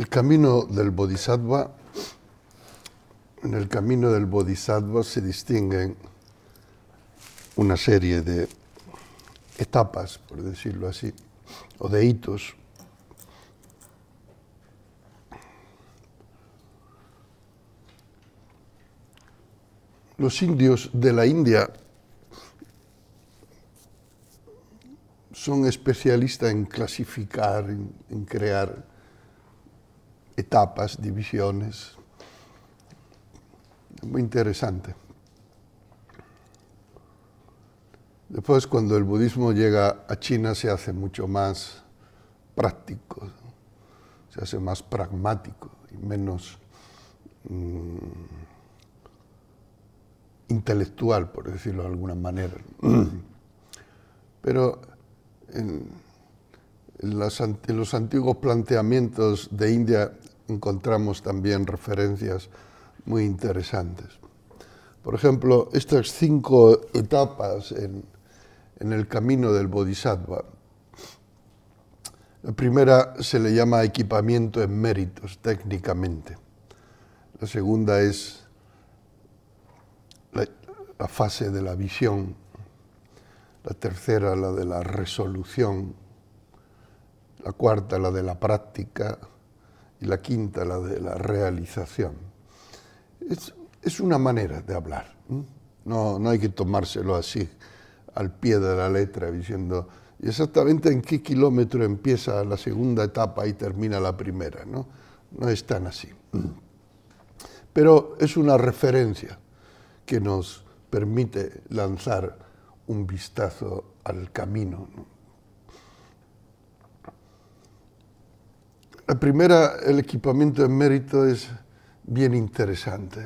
El camino del Bodhisattva, en el camino del Bodhisattva se distinguen una serie de etapas, por decirlo así, o de hitos. Los indios de la India son especialistas en clasificar, en crear etapas, divisiones. Muy interesante. Después, cuando el budismo llega a China, se hace mucho más práctico, se hace más pragmático y menos intelectual, por decirlo de alguna manera. Pero en los antiguos planteamientos de India encontramos también referencias muy interesantes. Por ejemplo, estas 5 etapas en el camino del Bodhisattva. La primera se le llama equipamiento en méritos, técnicamente. La segunda es la fase de la visión. La tercera, la de la resolución. La cuarta, la de la práctica. Y la quinta, la de la realización. Es una manera de hablar. No hay que tomárselo así, al pie de la letra, diciendo exactamente en qué kilómetro empieza la segunda etapa y termina la primera. No es tan así. Pero es una referencia que nos permite lanzar un vistazo al camino. La primera, el equipamiento en mérito, es bien interesante.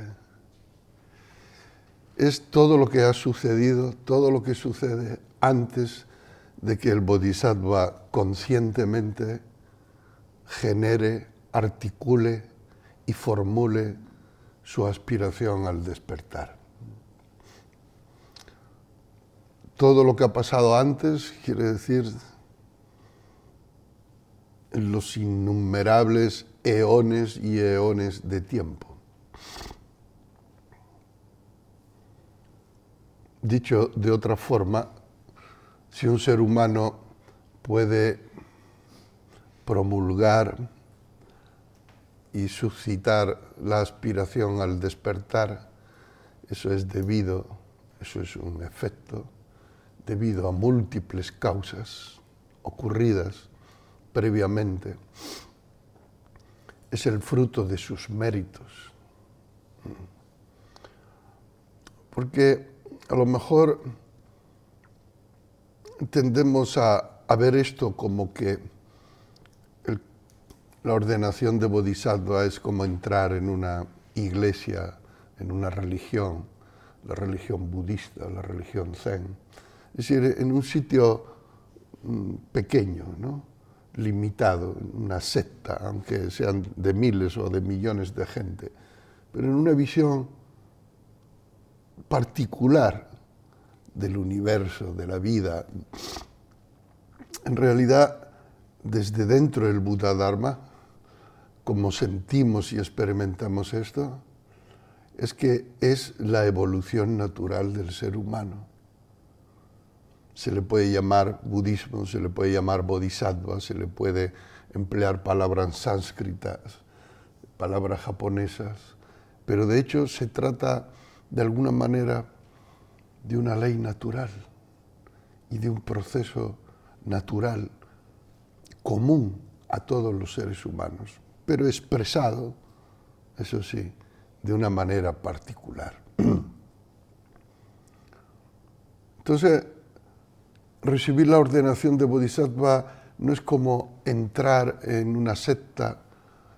Es todo lo que ha sucedido, todo lo que sucede antes de que el Bodhisattva conscientemente genere, articule y formule su aspiración al despertar. Todo lo que ha pasado antes quiere decir los innumerables eones y eones de tiempo. Dicho de otra forma, si un ser humano puede promulgar y suscitar la aspiración al despertar, eso es un efecto debido a múltiples causas ocurridas previamente. Es el fruto de sus méritos. Porque a lo mejor tendemos a ver esto como que la ordenación de Bodhisattva es como entrar en una iglesia, en una religión, la religión budista, la religión zen. Es decir, en un sitio pequeño, limitado, una secta, aunque sean de miles o de millones de gente, pero en una visión particular del universo, de la vida. En realidad, desde dentro del Buddha Dharma, como sentimos y experimentamos esto, es que es la evolución natural del ser humano. Se le puede llamar budismo, se le puede llamar bodhisattva, se le puede emplear palabras sánscritas, palabras japonesas, pero de hecho se trata de alguna manera de una ley natural y de un proceso natural común a todos los seres humanos, pero expresado, eso sí, de una manera particular. Entonces, recibir la ordenación de Bodhisattva no es como entrar en una secta,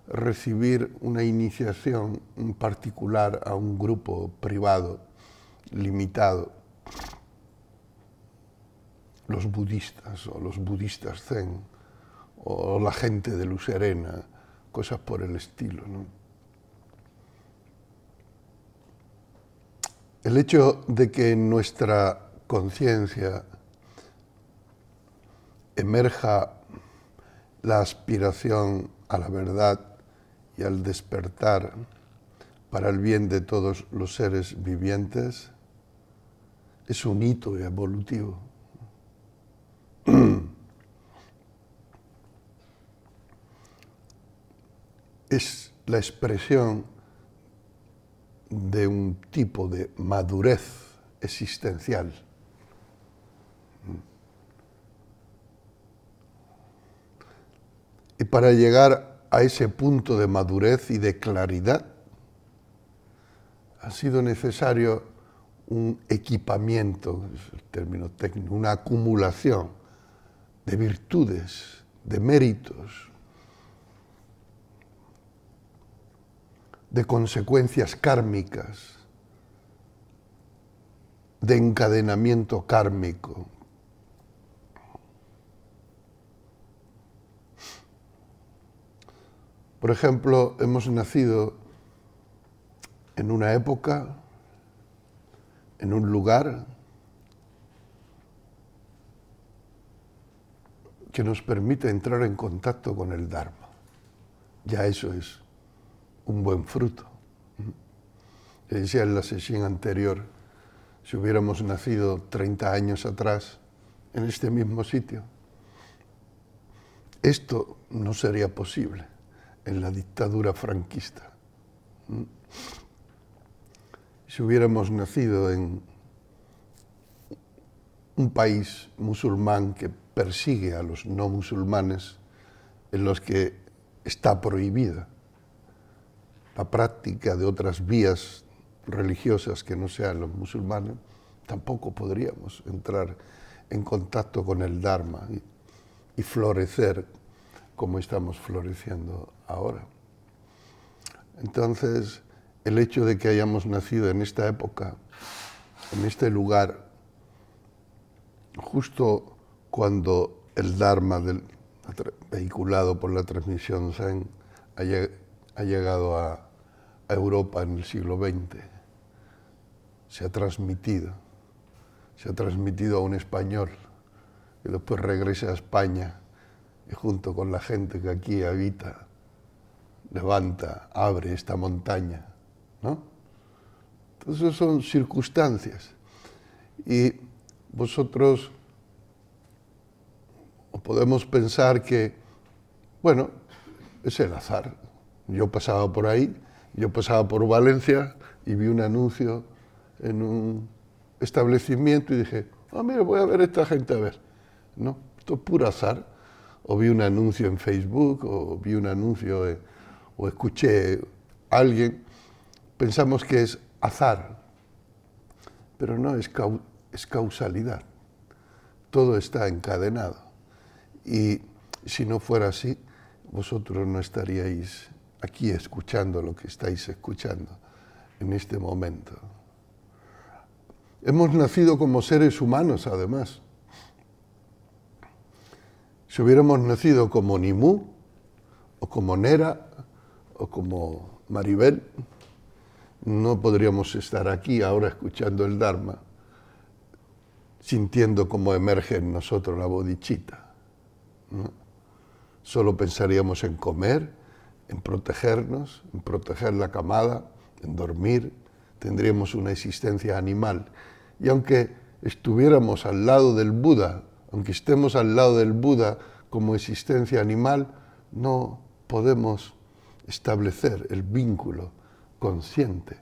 recibir una iniciación particular a un grupo privado, limitado. Los budistas o los budistas zen o la gente de luz serena, cosas por el estilo, El hecho de que en nuestra conciencia emerja la aspiración a la verdad y al despertar para el bien de todos los seres vivientes es un hito evolutivo. Es la expresión de un tipo de madurez existencial. Y para llegar a ese punto de madurez y de claridad, ha sido necesario un equipamiento, es el término técnico, una acumulación de virtudes, de méritos, de consecuencias kármicas, de encadenamiento kármico. Por ejemplo, hemos nacido en una época, en un lugar que nos permite entrar en contacto con el Dharma. Ya eso es un buen fruto. Le decía en la sesión anterior, si hubiéramos nacido 30 años atrás en este mismo sitio, esto no sería posible en la dictadura franquista. Si hubiéramos nacido en un país musulmán que persigue a los no musulmanes, en los que está prohibida la práctica de otras vías religiosas que no sean los musulmanes, tampoco podríamos entrar en contacto con el Dharma y florecer como estamos floreciendo ahora. Entonces, el hecho de que hayamos nacido en esta época, en este lugar, justo cuando el Dharma vehiculado por la transmisión Zen ha llegado a Europa en el siglo XX, se ha transmitido a un español que después regresa a España y junto con la gente que aquí habita, levanta, abre esta montaña, ¿no? Entonces son circunstancias. Y vosotros podemos pensar que, bueno, es el azar. Yo pasaba por ahí, yo pasaba por Valencia y vi un anuncio en un establecimiento y dije, mira, voy a ver a esta gente a ver. No, esto es puro azar. O vi un anuncio en Facebook, o vi un anuncio, o escuché a alguien. Pensamos que es azar, pero no, es causalidad. Todo está encadenado. Y si no fuera así, vosotros no estaríais aquí escuchando lo que estáis escuchando en este momento. Hemos nacido como seres humanos, además. Si hubiéramos nacido como Nimú, o como Nera, o como Maribel, no podríamos estar aquí ahora escuchando el Dharma, sintiendo cómo emerge en nosotros la bodhicitta, ¿no? Solo pensaríamos en comer, en protegernos, en proteger la camada, en dormir, tendríamos una existencia animal. Y aunque estuviéramos al lado del Buda, aunque estemos al lado del Buda como existencia animal, no podemos establecer el vínculo consciente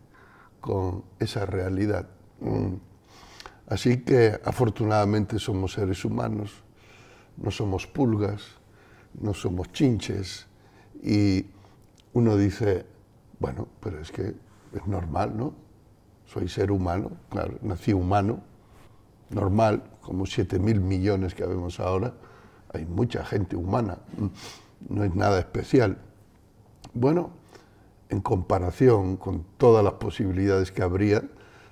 con esa realidad. Así que afortunadamente somos seres humanos, no somos pulgas, no somos chinches, y uno dice, bueno, pero es que es normal, ¿no? Soy ser humano, claro, nací humano, normal, como 7.000 millones que vemos ahora, hay mucha gente humana, no es nada especial. Bueno, en comparación con todas las posibilidades que habría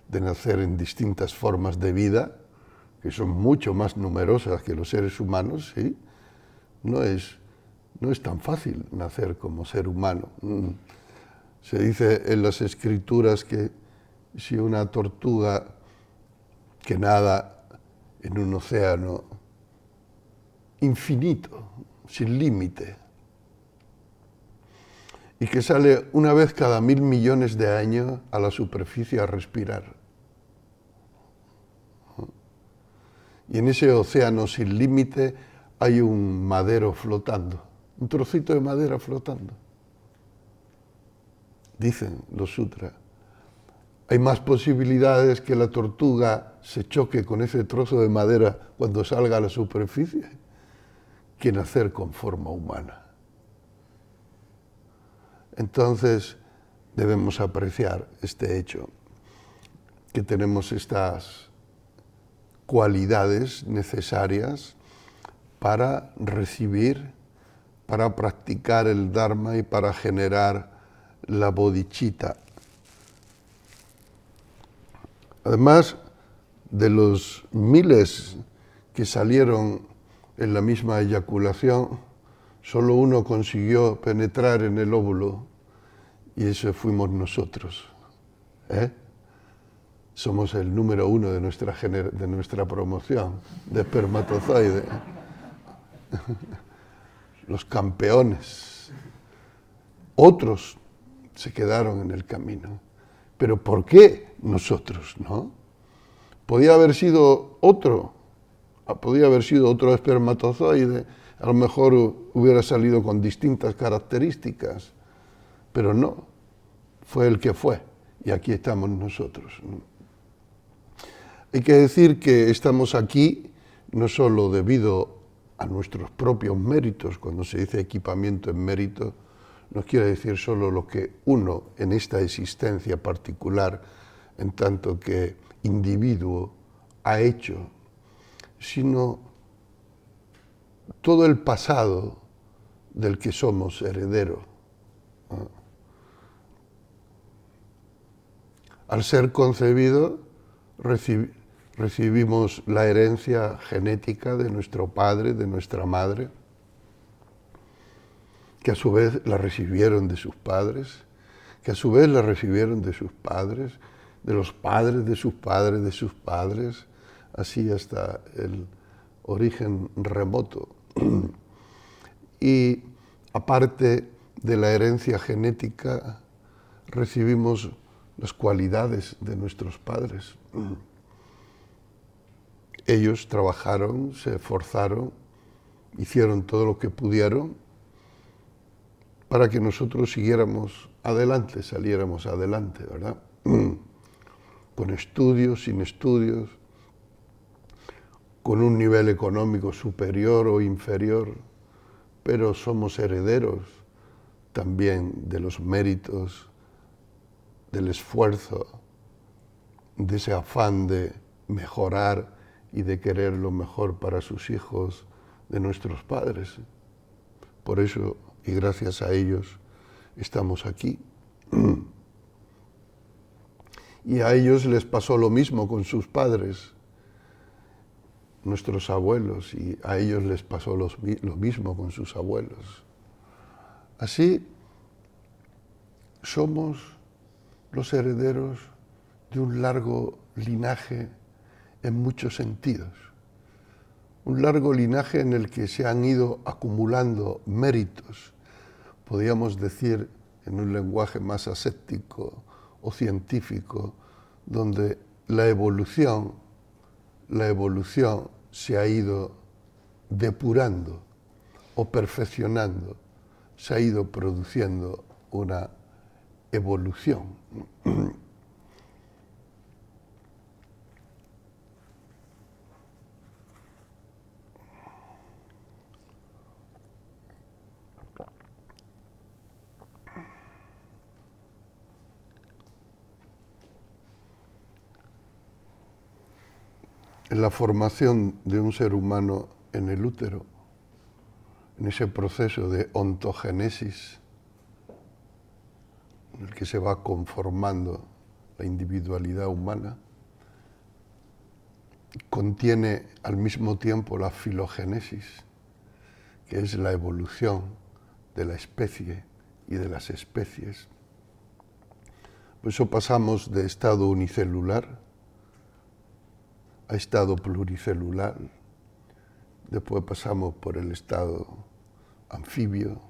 de nacer en distintas formas de vida, que son mucho más numerosas que los seres humanos, ¿sí? No es tan fácil nacer como ser humano. Se dice en las escrituras que si una tortuga que nada en un océano infinito, sin límite, y que sale una vez cada 1.000 millones de años a la superficie a respirar. Y en ese océano sin límite hay un madero flotando, un trocito de madera flotando. Dicen los sutras. Hay más posibilidades que la tortuga se choque con ese trozo de madera cuando salga a la superficie que nacer con forma humana. Entonces debemos apreciar este hecho, que tenemos estas cualidades necesarias para recibir, para practicar el Dharma y para generar la bodhicitta. Además de los miles que salieron en la misma eyaculación, solo uno consiguió penetrar en el óvulo y ese fuimos nosotros. Somos el número 1 de nuestra promoción de espermatozoide. Los campeones. Otros se quedaron en el camino. Pero ¿por qué nosotros, no? Podía haber sido otro espermatozoide, a lo mejor hubiera salido con distintas características, pero no, fue el que fue, y aquí estamos nosotros. Hay que decir que estamos aquí no solo debido a nuestros propios méritos, cuando se dice equipamiento en mérito, no quiere decir solo lo que uno en esta existencia particular, en tanto que individuo, ha hecho, sino todo el pasado del que somos herederos. Al ser concebidos, recibimos la herencia genética de nuestro padre, de nuestra madre, que a su vez la recibieron de sus padres, que a su vez la recibieron de sus padres, de los padres de sus padres, de sus padres, así hasta el origen remoto. Y aparte de la herencia genética, recibimos las cualidades de nuestros padres. Ellos trabajaron, se esforzaron, hicieron todo lo que pudieron para que nosotros siguiéramos adelante, saliéramos adelante, ¿verdad? Con estudios, sin estudios, con un nivel económico superior o inferior, pero somos herederos también de los méritos, del esfuerzo, de ese afán de mejorar y de querer lo mejor para sus hijos, de nuestros padres. Por eso, y gracias a ellos, estamos aquí. Y a ellos les pasó lo mismo con sus padres, nuestros abuelos, y a ellos les pasó lo mismo con sus abuelos. Así, somos los herederos de un largo linaje en muchos sentidos. Un largo linaje en el que se han ido acumulando méritos, podríamos decir en un lenguaje más aséptico o científico, donde la evolución se ha ido depurando o perfeccionando, se ha ido produciendo una evolución. En la formación de un ser humano en el útero, en ese proceso de ontogénesis, en el que se va conformando la individualidad humana, contiene al mismo tiempo la filogénesis, que es la evolución de la especie y de las especies. Por eso pasamos de estado unicelular a estado pluricelular, después pasamos por el estado anfibio,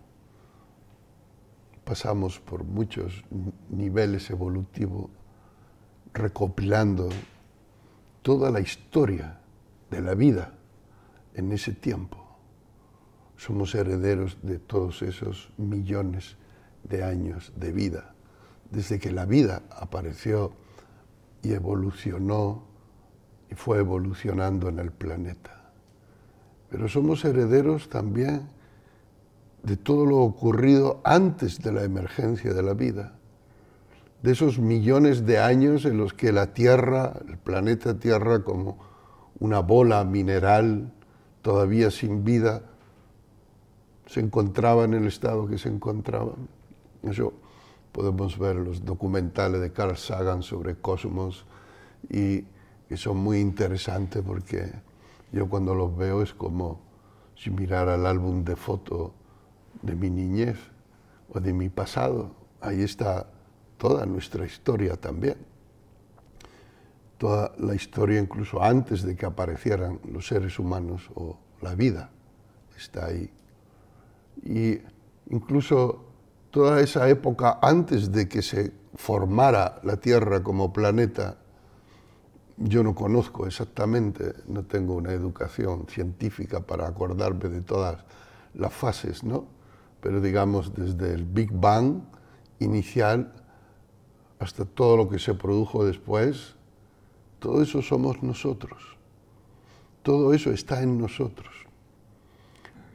pasamos por muchos niveles evolutivos recopilando toda la historia de la vida en ese tiempo. Somos herederos de todos esos millones de años de vida, desde que la vida apareció y evolucionó y fue evolucionando en el planeta. Pero somos herederos también de todo lo ocurrido antes de la emergencia de la vida, de esos millones de años en los que la Tierra, el planeta Tierra, como una bola mineral todavía sin vida, se encontraba en el estado que se encontraba. Eso podemos ver los documentales de Carl Sagan sobre Cosmos y que son muy interesantes porque yo cuando los veo es como si mirara el álbum de fotos de mi niñez o de mi pasado. Ahí está toda nuestra historia también. Toda la historia incluso antes de que aparecieran los seres humanos o la vida está ahí. Y incluso toda esa época antes de que se formara la Tierra como planeta, yo no conozco exactamente, no tengo una educación científica para acordarme de todas las fases, ¿no? Pero digamos desde el Big Bang inicial hasta todo lo que se produjo después, todo eso somos nosotros. Todo eso está en nosotros.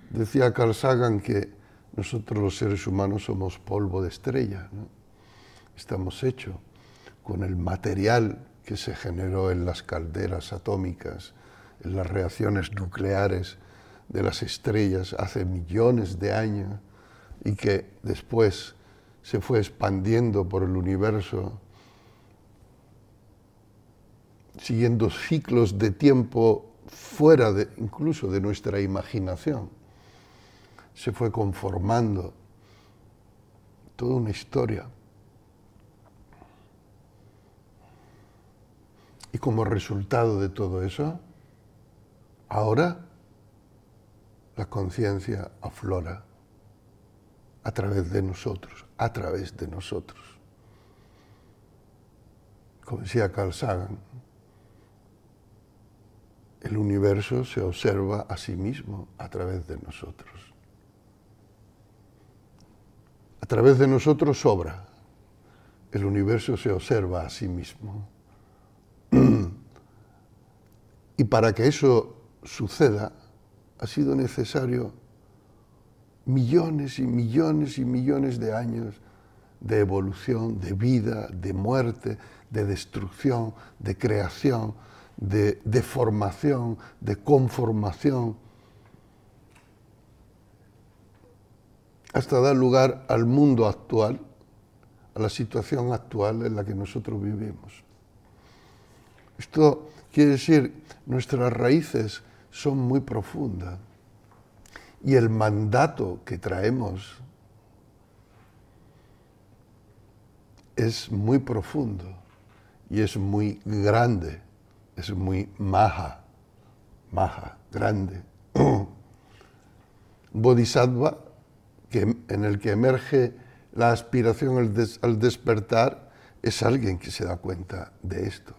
Decía Carl Sagan que nosotros los seres humanos somos polvo de estrella, ¿no? Estamos hechos con el material que se generó en las calderas atómicas, en las reacciones nucleares de las estrellas hace millones de años y que después se fue expandiendo por el universo, siguiendo ciclos de tiempo fuera incluso de nuestra imaginación. Se fue conformando toda una historia. Y como resultado de todo eso, ahora la conciencia aflora a través de nosotros, a través de nosotros. Como decía Carl Sagan, el universo se observa a sí mismo a través de nosotros. A través de nosotros obra. El universo se observa a sí mismo. Y para que eso suceda, ha sido necesario millones y millones y millones de años de evolución, de vida, de muerte, de destrucción, de creación, de deformación, de conformación, hasta dar lugar al mundo actual, a la situación actual en la que nosotros vivimos. Esto quiere decir, nuestras raíces son muy profundas y el mandato que traemos es muy profundo y es muy grande, es muy maha, grande. Bodhisattva, en el que emerge la aspiración al despertar, es alguien que se da cuenta de esto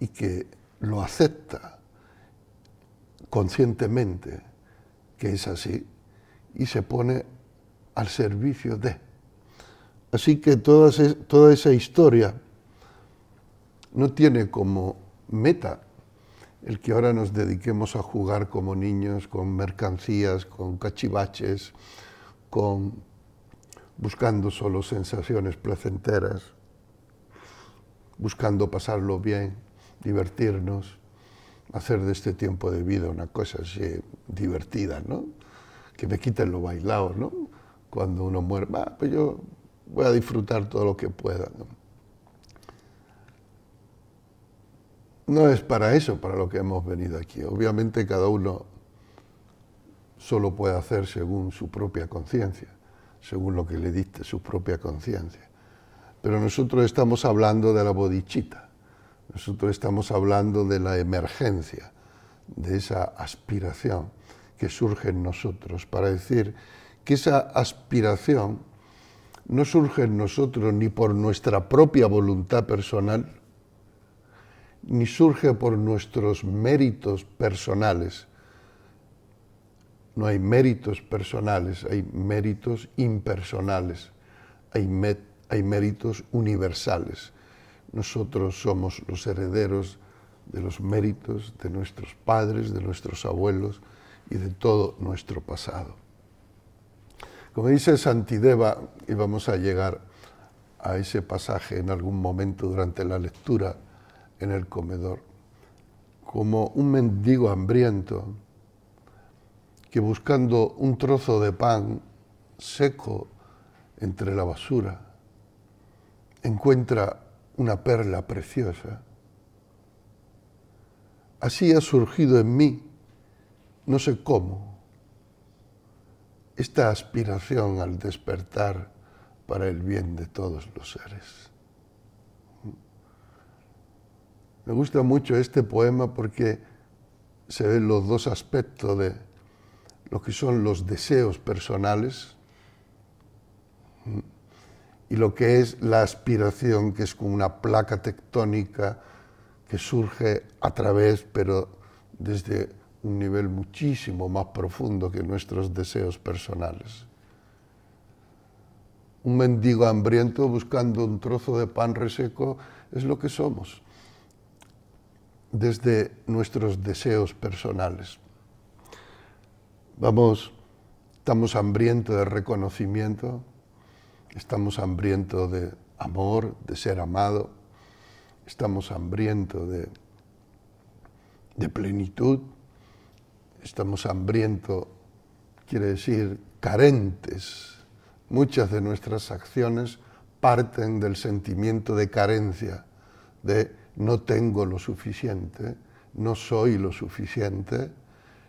y que lo acepta conscientemente que es así y se pone al servicio de. Así que toda esa historia no tiene como meta el que ahora nos dediquemos a jugar como niños con mercancías, con cachivaches, buscando solo sensaciones placenteras, buscando pasarlo bien, divertirnos, hacer de este tiempo de vida una cosa así divertida, ¿no? Que me quiten lo bailado, ¿no? Cuando uno muere, pues yo voy a disfrutar todo lo que pueda, ¿no? No es para eso para lo que hemos venido aquí. Obviamente cada uno solo puede hacer según su propia conciencia, según lo que le dicte su propia conciencia. Pero nosotros estamos hablando de la bodhicitta, nosotros estamos hablando de la emergencia, de esa aspiración que surge en nosotros, para decir que esa aspiración no surge en nosotros ni por nuestra propia voluntad personal, ni surge por nuestros méritos personales. No hay méritos personales, hay méritos impersonales, hay méritos universales. Nosotros somos los herederos de los méritos de nuestros padres, de nuestros abuelos y de todo nuestro pasado. Como dice Santideva, y vamos a llegar a ese pasaje en algún momento durante la lectura en el comedor, como un mendigo hambriento que buscando un trozo de pan seco entre la basura encuentra una perla preciosa. Así ha surgido en mí, no sé cómo, esta aspiración al despertar para el bien de todos los seres. Me gusta mucho este poema porque se ven los dos aspectos de lo que son los deseos personales y lo que es la aspiración, que es como una placa tectónica que surge a través, pero desde un nivel muchísimo más profundo que nuestros deseos personales. Un mendigo hambriento buscando un trozo de pan reseco es lo que somos, desde nuestros deseos personales. Estamos hambrientos de reconocimiento, estamos hambrientos de amor, de ser amado, estamos hambrientos de plenitud, estamos hambrientos, quiere decir carentes. Muchas de nuestras acciones parten del sentimiento de carencia, de no tengo lo suficiente, no soy lo suficiente,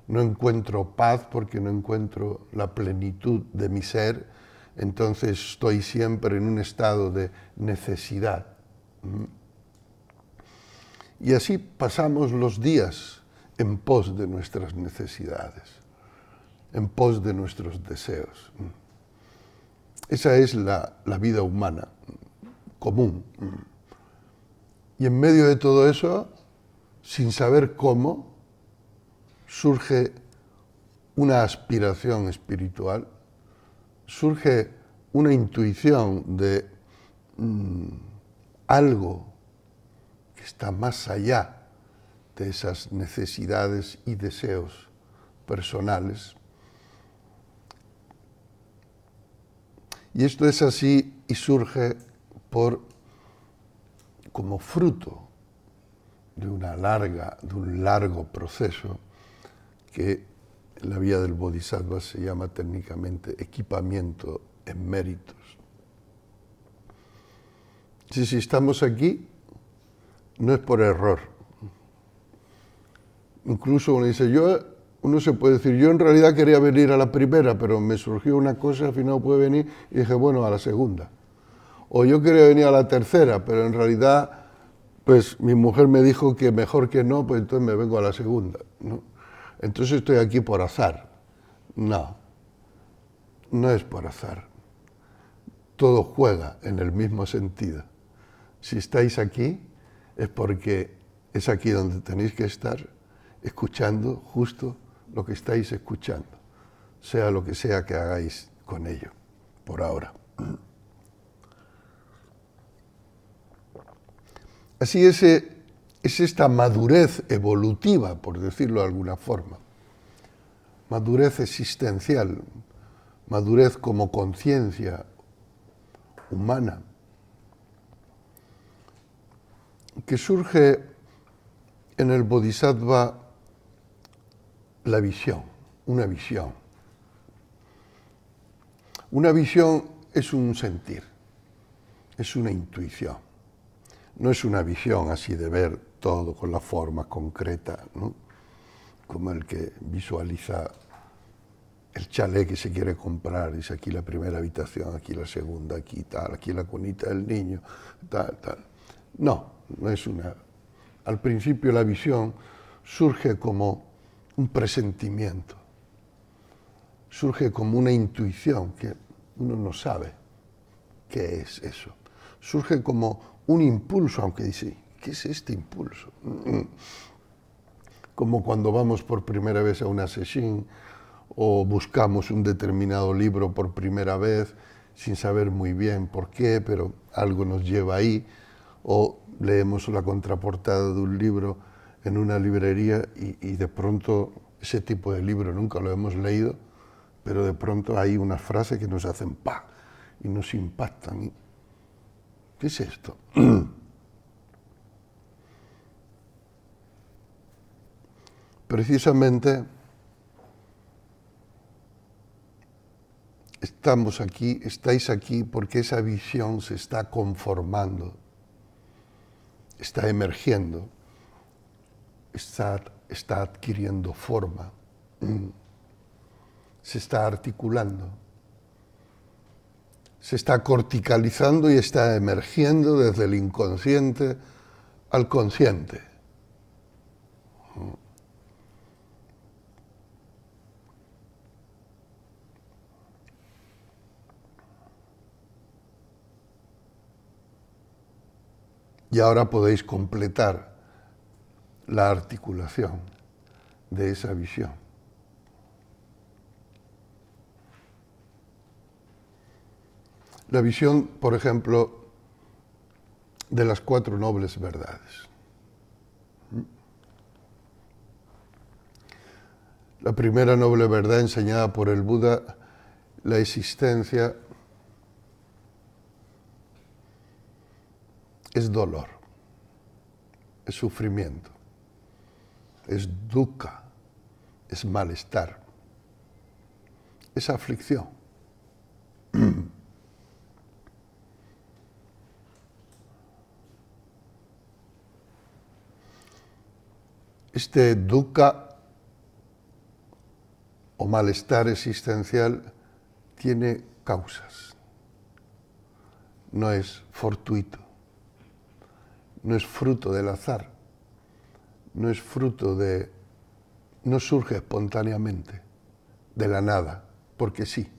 no encuentro paz porque no encuentro la plenitud de mi ser, entonces estoy siempre en un estado de necesidad. Y así pasamos los días en pos de nuestras necesidades, en pos de nuestros deseos. Esa es la vida humana, común. Y en medio de todo eso, sin saber cómo, surge una aspiración espiritual, surge una intuición de algo que está más allá de esas necesidades y deseos personales. Y esto es así y surge como fruto de un largo proceso que en la vía del Bodhisattva se llama técnicamente equipamiento en méritos. Si estamos aquí, no es por error. Incluso uno se puede decir, yo en realidad quería venir a la primera, pero me surgió una cosa, al final no pude venir, y dije, bueno, a la segunda. O yo quería venir a la tercera, pero en realidad, pues mi mujer me dijo que mejor que no, pues entonces me vengo a la segunda, ¿no? Entonces estoy aquí por azar. No, no es por azar. Todo juega en el mismo sentido. Si estáis aquí, es porque es aquí donde tenéis que estar, escuchando justo lo que estáis escuchando, sea lo que sea que hagáis con ello, por ahora. Así es esta madurez evolutiva, por decirlo de alguna forma, madurez existencial, madurez como conciencia humana, que surge en el Bodhisattva la visión, una visión. Una visión es un sentir, es una intuición. No es una visión así de ver todo con la forma concreta, ¿no? Como el que visualiza el chalet que se quiere comprar, dice aquí la primera habitación, aquí la segunda, aquí tal, aquí la cunita del niño, tal, tal. No es una... Al principio la visión surge como un presentimiento, surge como una intuición que uno no sabe, ¿Qué es eso? Surge como un impulso, aunque dice, ¿qué es este impulso? Como cuando vamos por primera vez a una sesión o buscamos un determinado libro por primera vez sin saber muy bien por qué, pero algo nos lleva ahí, o leemos la contraportada de un libro en una librería y de pronto ese tipo de libro nunca lo hemos leído, pero de pronto hay una frase que nos hacen ¡pa! Y nos impactan. ¿Qué es esto? Precisamente estamos aquí, estáis aquí porque esa visión se está conformando, está emergiendo, está adquiriendo forma, se está articulando, se está corticalizando y está emergiendo desde el inconsciente al consciente. Y ahora podéis completar la articulación de esa visión. La visión, por ejemplo, de las 4 nobles verdades. La primera noble verdad enseñada por el Buda, la existencia es dolor, es sufrimiento, es dukkha, es malestar, es aflicción. Este dukkha o malestar existencial tiene causas, no es fortuito, no es fruto del azar, no es fruto de, no surge espontáneamente de la nada, porque sí,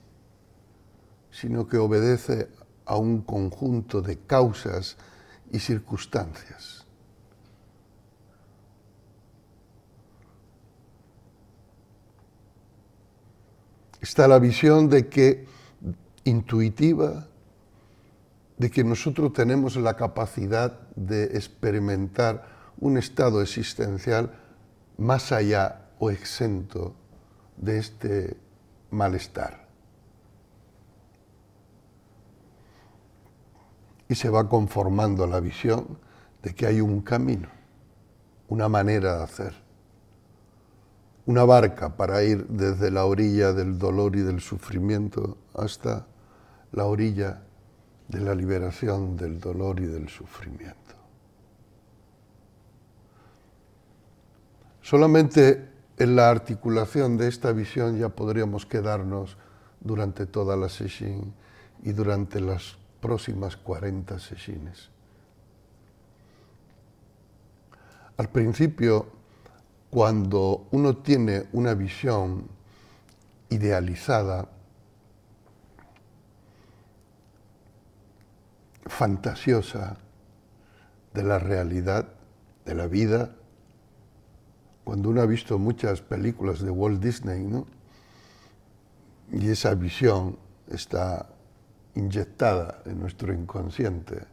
sino que obedece a un conjunto de causas y circunstancias. Está la visión de que, intuitiva, de que nosotros tenemos la capacidad de experimentar un estado existencial más allá o exento de este malestar. Y se va conformando la visión de que hay un camino, una manera de hacer, una barca para ir desde la orilla del dolor y del sufrimiento hasta la orilla de la liberación del dolor y del sufrimiento. Solamente en la articulación de esta visión ya podríamos quedarnos durante toda la sesión y durante las próximas 40 sesiones. Al principio, cuando uno tiene una visión idealizada, fantasiosa de la realidad, de la vida, cuando uno ha visto muchas películas de Walt Disney, ¿no? Y esa visión está inyectada en nuestro inconsciente,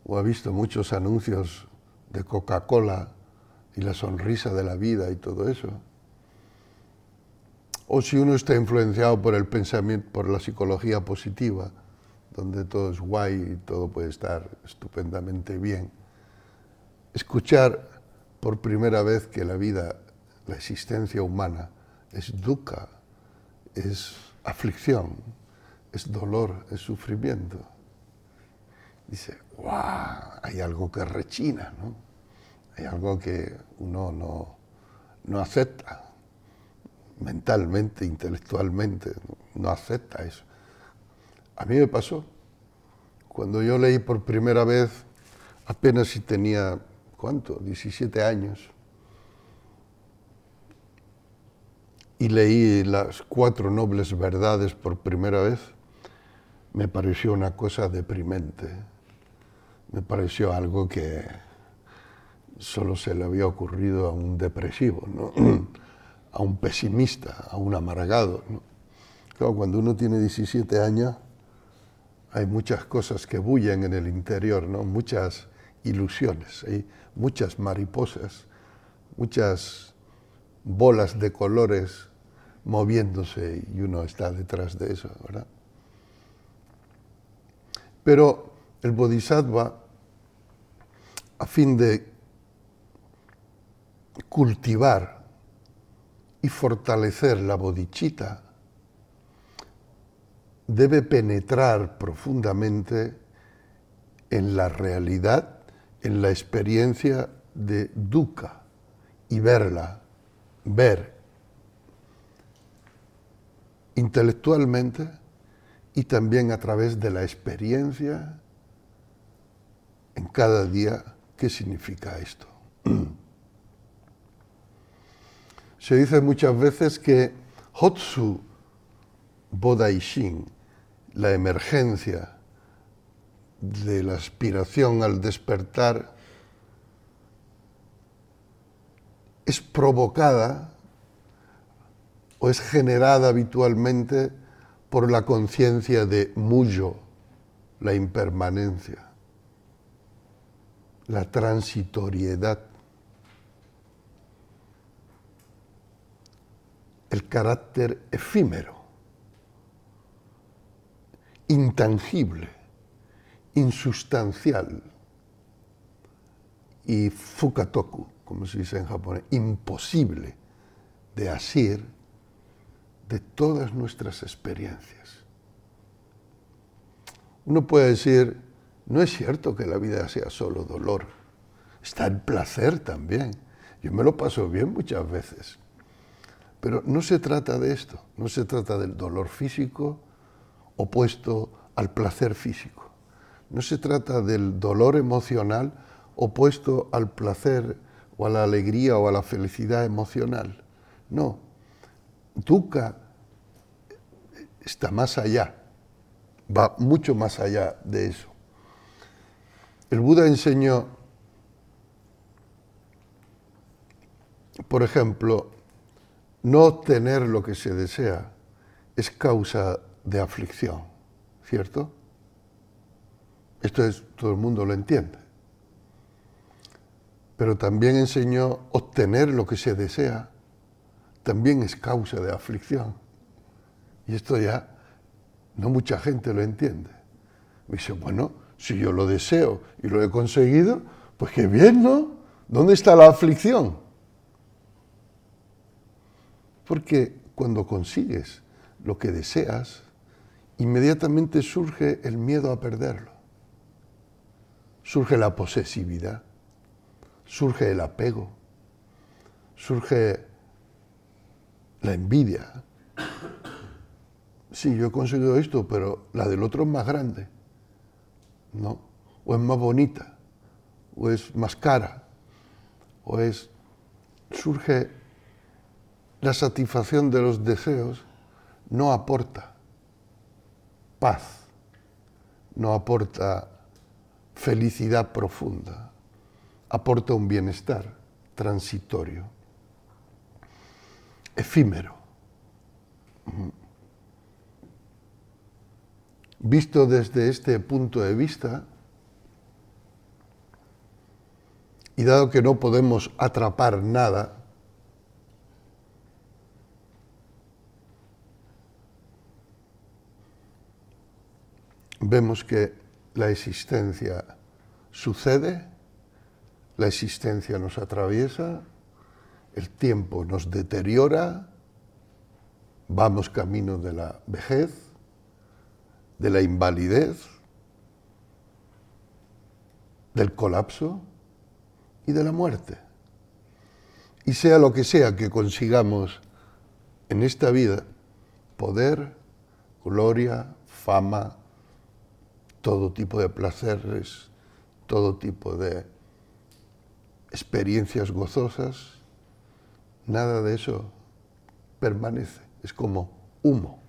o ha visto muchos anuncios de Coca-Cola y la sonrisa de la vida y todo eso, o si uno está influenciado por el pensamiento, por la psicología positiva, donde todo es guay y todo puede estar estupendamente bien, escuchar por primera vez que la vida, la existencia humana, es dukkha, es aflicción, es dolor, es sufrimiento. Dice, ¡guau! Hay algo que rechina, ¿no? Hay algo que uno no acepta, mentalmente, intelectualmente, no acepta eso. A mí me pasó, cuando yo leí por primera vez, apenas si tenía, ¿cuánto? 17 años, y leí las 4 nobles verdades por primera vez, me pareció una cosa deprimente. Me pareció algo que solo se le había ocurrido a un depresivo, ¿no? A un pesimista, a un amargado, ¿no? Claro, cuando uno tiene 17 años, hay muchas cosas que bullen en el interior, ¿no? Muchas ilusiones, hay muchas mariposas, muchas bolas de colores moviéndose y uno está detrás de eso, ¿verdad? Pero el Bodhisattva, a fin de cultivar y fortalecer la bodhicitta, debe penetrar profundamente en la realidad, en la experiencia de dukkha y verla, ver intelectualmente y también a través de la experiencia en cada día qué significa esto. Se dice muchas veces que Hotsu Bodaishin, la emergencia de la aspiración al despertar, es provocada o es generada habitualmente por la conciencia de Muyo, la impermanencia, la transitoriedad, el carácter efímero, intangible, insustancial y fukatoku, como se dice en japonés, imposible de asir de todas nuestras experiencias. Uno puede decir, no es cierto que la vida sea solo dolor, está el placer también. Yo me lo paso bien muchas veces. Pero no se trata de esto, no se trata del dolor físico opuesto al placer físico. No se trata del dolor emocional opuesto al placer o a la alegría o a la felicidad emocional. No, dukkha está más allá, va mucho más allá de eso. El Buda enseñó, por ejemplo, no obtener lo que se desea es causa de aflicción, ¿cierto? Todo el mundo lo entiende. Pero también enseñó obtener lo que se desea también es causa de aflicción. Y esto ya no mucha gente lo entiende. Me dice, bueno, si yo lo deseo y lo he conseguido, pues qué bien, ¿no? ¿Dónde está la aflicción? Porque cuando consigues lo que deseas, inmediatamente surge el miedo a perderlo. Surge la posesividad, surge el apego, surge la envidia. Sí, yo he conseguido esto, pero la del otro es más grande, ¿no? O es más bonita, o es más cara, surge la satisfacción de los deseos, no aporta paz, no aporta felicidad profunda, aporta un bienestar transitorio, efímero. Visto desde este punto de vista, y dado que no podemos atrapar nada, vemos que la existencia sucede, la existencia nos atraviesa, el tiempo nos deteriora, vamos camino de la vejez, de la invalidez, del colapso y de la muerte. Y sea lo que sea que consigamos en esta vida, poder, gloria, fama, todo tipo de placeres, todo tipo de experiencias gozosas, nada de eso permanece. Es como humo,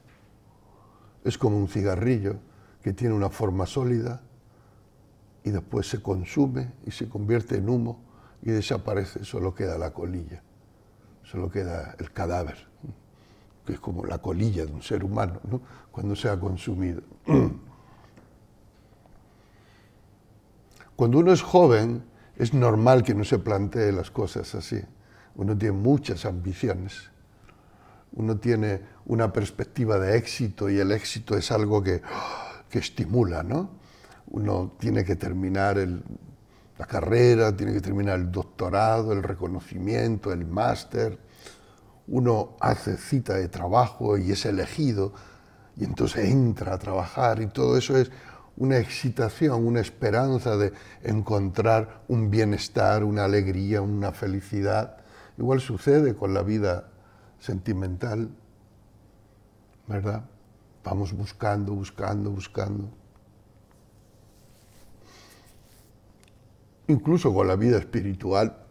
es como un cigarrillo que tiene una forma sólida y después se consume y se convierte en humo y desaparece, solo queda la colilla, solo queda el cadáver, que es como la colilla de un ser humano, ¿no? Cuando se ha consumido. Cuando uno es joven, es normal que no se plantee las cosas así. Uno tiene muchas ambiciones, uno tiene una perspectiva de éxito y el éxito es algo que estimula, ¿no? Uno tiene que terminar la carrera, tiene que terminar el doctorado, el reconocimiento, el máster. Uno hace cita de trabajo y es elegido y entonces entra a trabajar y todo eso es una excitación, una esperanza de encontrar un bienestar, una alegría, una felicidad. Igual sucede con la vida sentimental, ¿verdad? Vamos buscando, buscando, buscando. Incluso con la vida espiritual,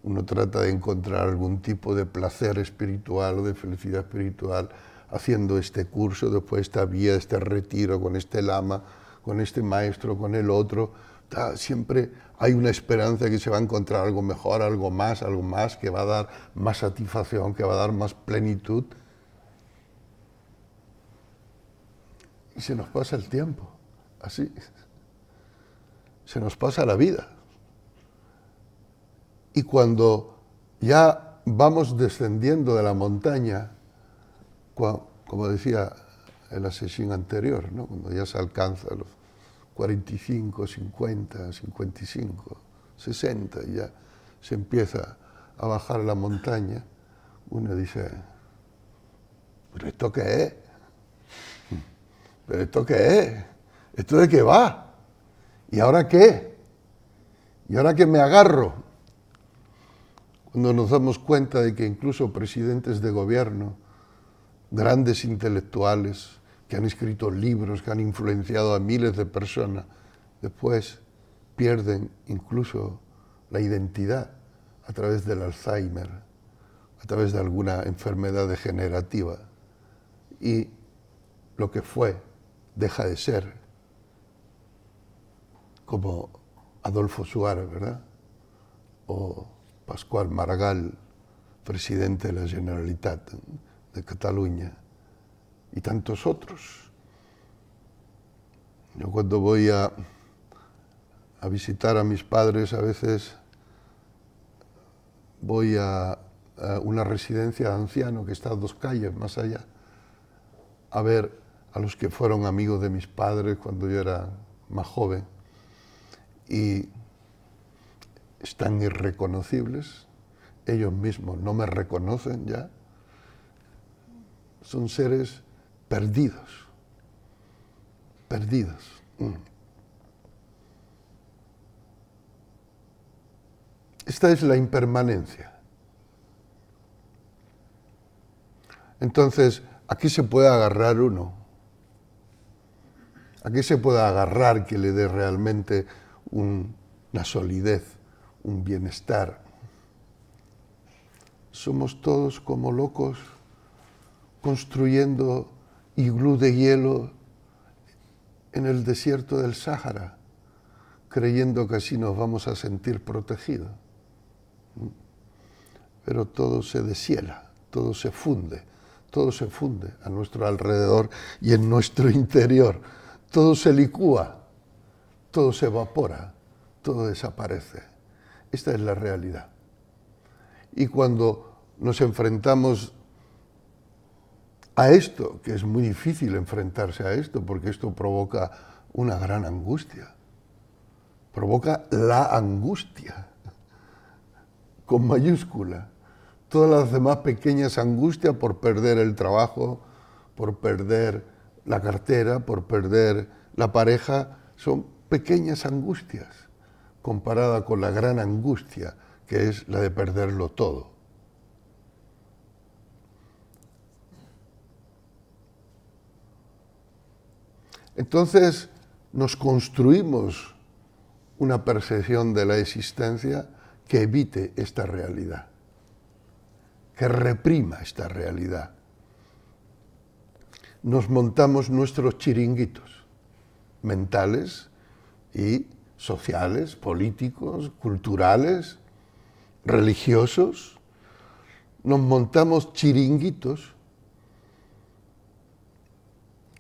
uno trata de encontrar algún tipo de placer espiritual o de felicidad espiritual haciendo este curso, después esta vía, este retiro con este lama, con este maestro, con el otro. Siempre hay una esperanza de que se va a encontrar algo mejor, algo más, que va a dar más satisfacción, que va a dar más plenitud. Y se nos pasa el tiempo, así. Se nos pasa la vida. Y cuando ya vamos descendiendo de la montaña, como decía el asesino anterior, ¿no? Cuando ya se alcanza los 45, 50, 55, 60, y ya se empieza a bajar la montaña, uno dice, ¿pero esto qué es? ¿Pero esto qué es? ¿Esto de qué va? ¿Y ahora qué? ¿Y ahora qué me agarro? Cuando nos damos cuenta de que incluso presidentes de gobierno, grandes intelectuales que han escrito libros, que han influenciado a miles de personas, después pierden incluso la identidad a través del Alzheimer, a través de alguna enfermedad degenerativa. Y lo que fue deja de ser, como Adolfo Suárez, ¿verdad? O Pascual Maragall, presidente de la Generalitat de Cataluña, y tantos otros. Yo cuando voy a visitar a mis padres, a veces voy a una residencia de ancianos que está a 2 calles más allá, a ver a los que fueron amigos de mis padres cuando yo era más joven, y están irreconocibles, ellos mismos no me reconocen ya, son seres perdidos, perdidos. Esta es la impermanencia. Entonces, ¿a qué se puede agarrar uno? ¿A qué se puede agarrar que le dé realmente una solidez, un bienestar? Somos todos como locos construyendo iglú de hielo en el desierto del Sáhara, creyendo que así nos vamos a sentir protegidos. Pero todo se deshiela, todo se funde a nuestro alrededor y en nuestro interior. Todo se licúa, todo se evapora, todo desaparece. Esta es la realidad. Y cuando nos enfrentamos a esto, que es muy difícil enfrentarse a esto, porque esto provoca una gran angustia, provoca la angustia, con mayúscula. Todas las demás pequeñas angustias por perder el trabajo, por perder la cartera, por perder la pareja, son pequeñas angustias comparada con la gran angustia que es la de perderlo todo. Entonces nos construimos una percepción de la existencia que evite esta realidad, que reprima esta realidad. Nos montamos nuestros chiringuitos. mentales y sociales, políticos, culturales, religiosos. Nos montamos chiringuitos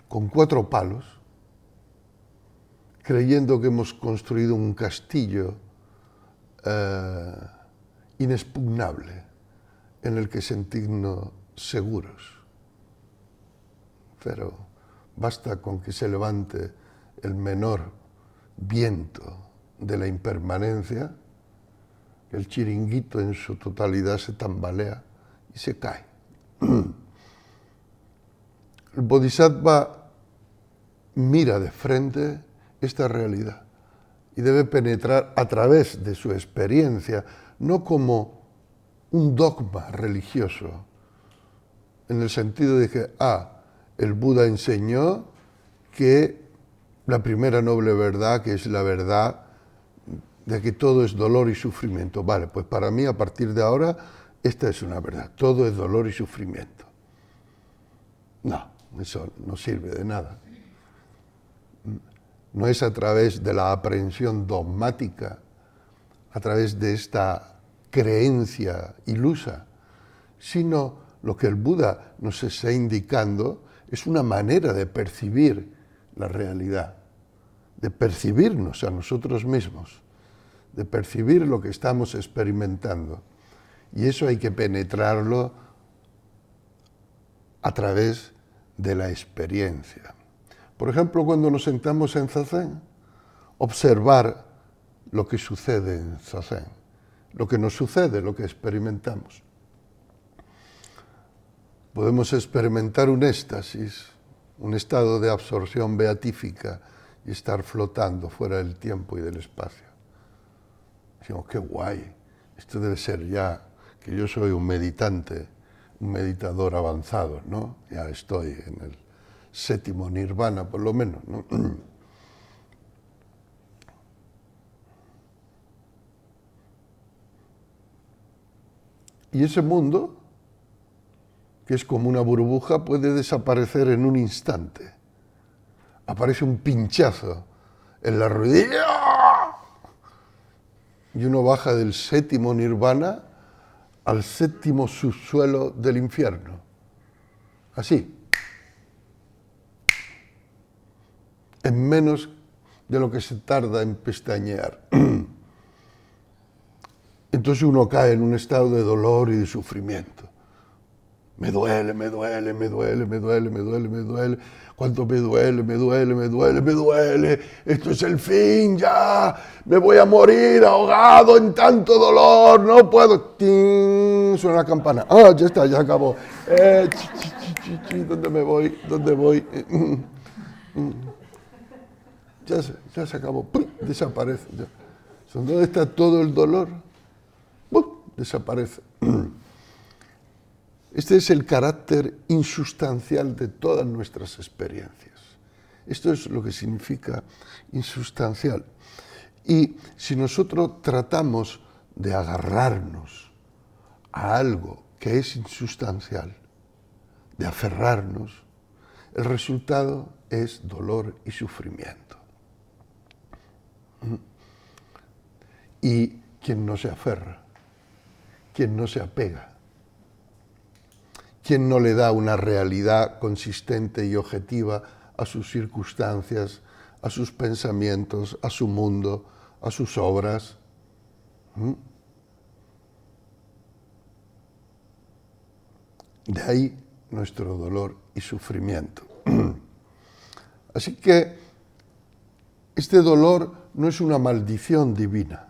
con 4 palos, creyendo que hemos construido un castillo inexpugnable en el que sentirnos seguros. Pero basta con que se levante el menor viento de la impermanencia, que el chiringuito en su totalidad se tambalea y se cae. El Bodhisattva mira de frente esta realidad y debe penetrar a través de su experiencia, no como un dogma religioso, en el sentido de que, el Buda enseñó que la primera noble verdad, que es la verdad de que todo es dolor y sufrimiento. Vale, pues para mí, a partir de ahora, esta es una verdad. Todo es dolor y sufrimiento. No, eso no sirve de nada. No es a través de la aprehensión dogmática, a través de esta creencia ilusa, sino lo que el Buda nos está indicando es una manera de percibir la realidad, de percibirnos a nosotros mismos, de percibir lo que estamos experimentando. Y eso hay que penetrarlo a través de la experiencia. Por ejemplo, cuando nos sentamos en zazen, observar lo que sucede en zazen, lo que nos sucede, lo que experimentamos. Podemos experimentar un éxtasis, un estado de absorción beatífica y estar flotando fuera del tiempo y del espacio. Decimos, qué guay, esto debe ser ya, que yo soy un meditante, un meditador avanzado, ¿no? Ya estoy en el 7º nirvana, por lo menos, ¿no? Y ese mundo, que es como una burbuja, puede desaparecer en un instante. Aparece un pinchazo en la rodilla y uno baja del 7º nirvana al 7º subsuelo del infierno. Así. En menos de lo que se tarda en pestañear. Entonces uno cae en un estado de dolor y de sufrimiento. Me duele, me duele, me duele, me duele, me duele, me duele. ¿Cuánto me duele, me duele, me duele, me duele? Esto es el fin ya. Me voy a morir ahogado en tanto dolor. No puedo. ¡Ting! Suena la campana. Ya está, ya acabó. ¿Dónde me voy? ¿Dónde voy? Ya se acabó. ¡Pum! Desaparece. Ya. ¿Dónde está todo el dolor? ¡Pum! Desaparece. Este es el carácter insustancial de todas nuestras experiencias. Esto es lo que significa insustancial. Y si nosotros tratamos de agarrarnos a algo que es insustancial, de aferrarnos, el resultado es dolor y sufrimiento. Y quien no se aferra, quien no se apega, quien no le da una realidad consistente y objetiva a sus circunstancias, a sus pensamientos, a su mundo, a sus obras. De ahí nuestro dolor y sufrimiento. Así que este dolor no es una maldición divina,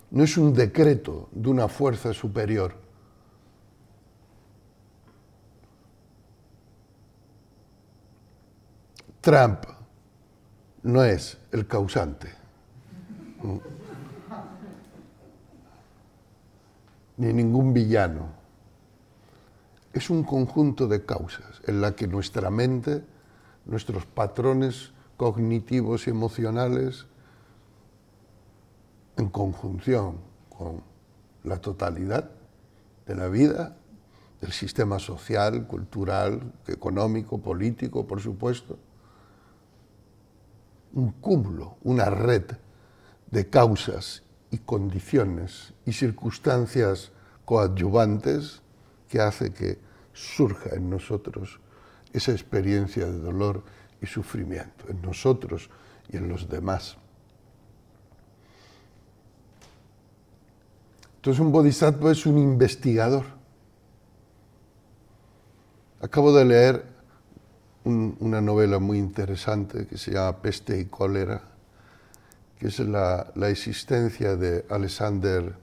no es un decreto de una fuerza superior. Trump no es el causante, ni ningún villano. Es un conjunto de causas en la que nuestra mente, nuestros patrones cognitivos y emocionales, en conjunción con la totalidad de la vida, del sistema social, cultural, económico, político, por supuesto, un cúmulo, una red de causas y condiciones y circunstancias coadyuvantes que hace que surja en nosotros esa experiencia de dolor y sufrimiento, en nosotros y en los demás. Entonces un bodhisattva es un investigador. Acabo de leer una novela muy interesante que se llama Peste y Cólera, que es la existencia de Alexander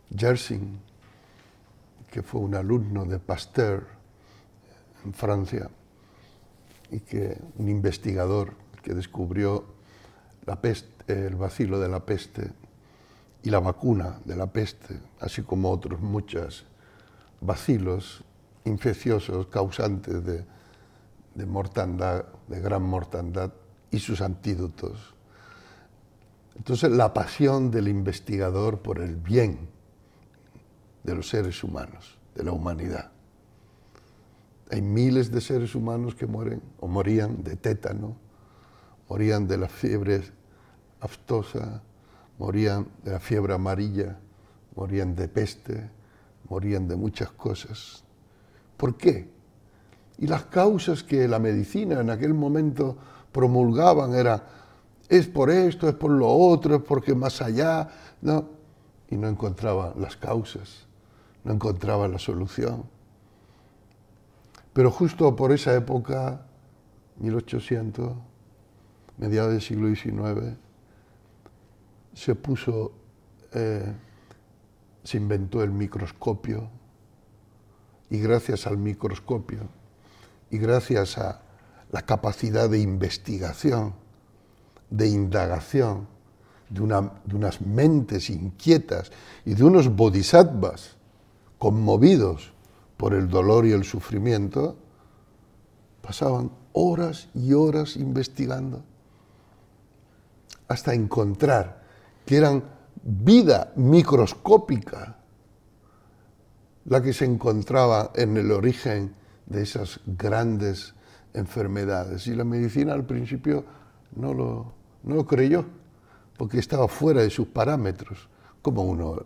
Yersin, que fue un alumno de Pasteur en Francia, y un investigador que descubrió la peste, el bacilo de la peste y la vacuna de la peste, así como otros muchos bacilos infecciosos causantes de mortandad, de gran mortandad, y sus antídotos. Entonces, la pasión del investigador por el bien de los seres humanos, de la humanidad. Hay miles de seres humanos que mueren o morían de tétano, morían de la fiebre aftosa, morían de la fiebre amarilla, morían de peste, morían de muchas cosas. ¿Por qué? Y las causas que la medicina en aquel momento promulgaban eran, es por esto, es por lo otro, es porque más allá, no, y no encontraban las causas, no encontraban la solución. Pero justo por esa época, 1800, mediados del siglo XIX, se inventó el microscopio, y gracias al microscopio y gracias a la capacidad de investigación, de indagación, de unas mentes inquietas y de unos bodhisattvas conmovidos por el dolor y el sufrimiento, pasaban horas y horas investigando hasta encontrar que eran vida microscópica la que se encontraba en el origen de esas grandes enfermedades. Y la medicina al principio no lo creyó, porque estaba fuera de sus parámetros. Como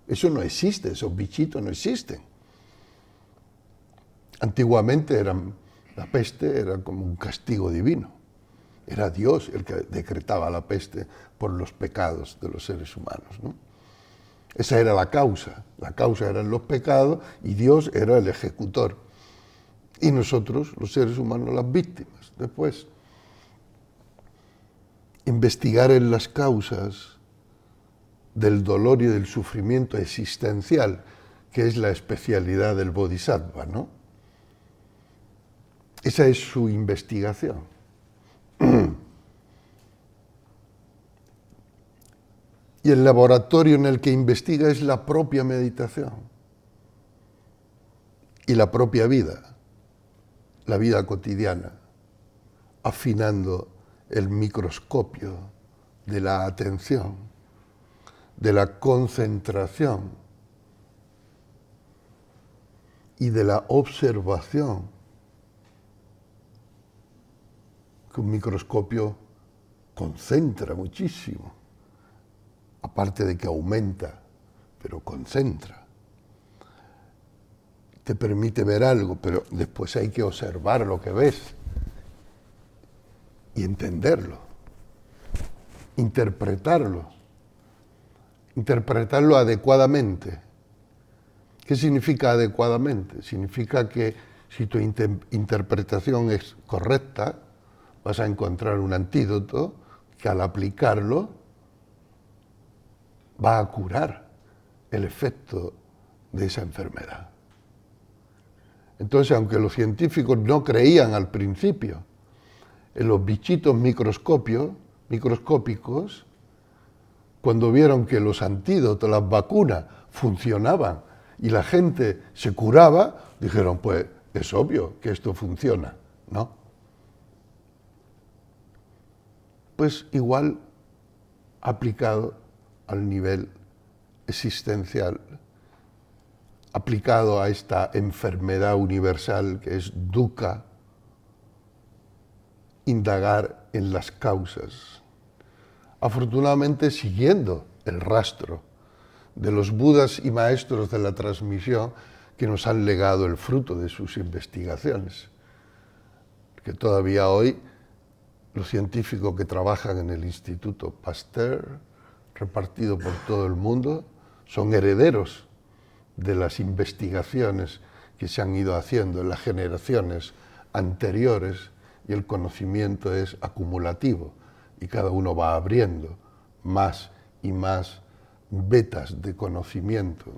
eso no existe, esos bichitos no existen. Antiguamente la peste era como un castigo divino. Era Dios el que decretaba la peste por los pecados de los seres humanos, ¿no? Esa era la causa eran los pecados y Dios era el ejecutor. Y nosotros, los seres humanos, las víctimas. Después, investigar en las causas del dolor y del sufrimiento existencial, que es la especialidad del bodhisattva, ¿no? Esa es su investigación. Y el laboratorio en el que investiga es la propia meditación y la propia vida, la vida cotidiana, afinando el microscopio de la atención, de la concentración y de la observación, que un microscopio concentra muchísimo. Aparte de que aumenta, pero concentra. Te permite ver algo, pero después hay que observar lo que ves y entenderlo, interpretarlo adecuadamente. ¿Qué significa adecuadamente? Significa que si tu interpretación es correcta, vas a encontrar un antídoto que al aplicarlo va a curar el efecto de esa enfermedad. Entonces, aunque los científicos no creían al principio en los bichitos microscópicos, cuando vieron que los antídotos, las vacunas, funcionaban y la gente se curaba, dijeron, pues es obvio que esto funciona, ¿no? Pues igual aplicado al nivel existencial, aplicado a esta enfermedad universal que es dukkha, indagar en las causas. Afortunadamente, siguiendo el rastro de los budas y maestros de la transmisión que nos han legado el fruto de sus investigaciones. Que todavía hoy los científicos que trabajan en el Instituto Pasteur, repartido por todo el mundo, son herederos de las investigaciones que se han ido haciendo en las generaciones anteriores, y el conocimiento es acumulativo y cada uno va abriendo más y más vetas de conocimiento.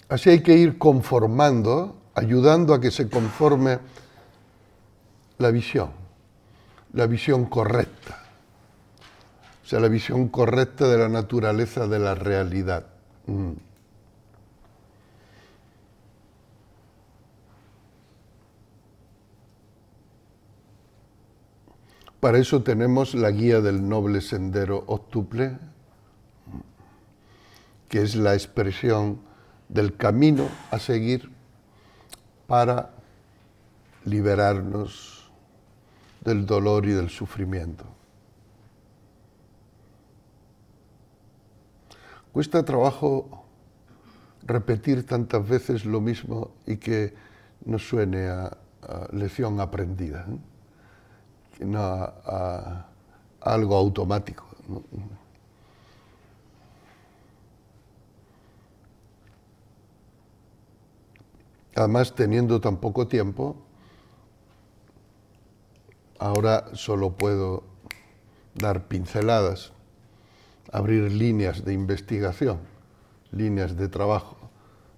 Así hay que ir conformando, ayudando a que se conforme la visión correcta. O sea, la visión correcta de la naturaleza de la realidad. Para eso tenemos la guía del noble sendero óctuple, que es la expresión del camino a seguir para liberarnos del dolor y del sufrimiento. Cuesta trabajo repetir tantas veces lo mismo y que no suene a lección aprendida, no a algo automático, ¿no? Además, teniendo tan poco tiempo, ahora solo puedo dar pinceladas, abrir líneas de investigación, líneas de trabajo,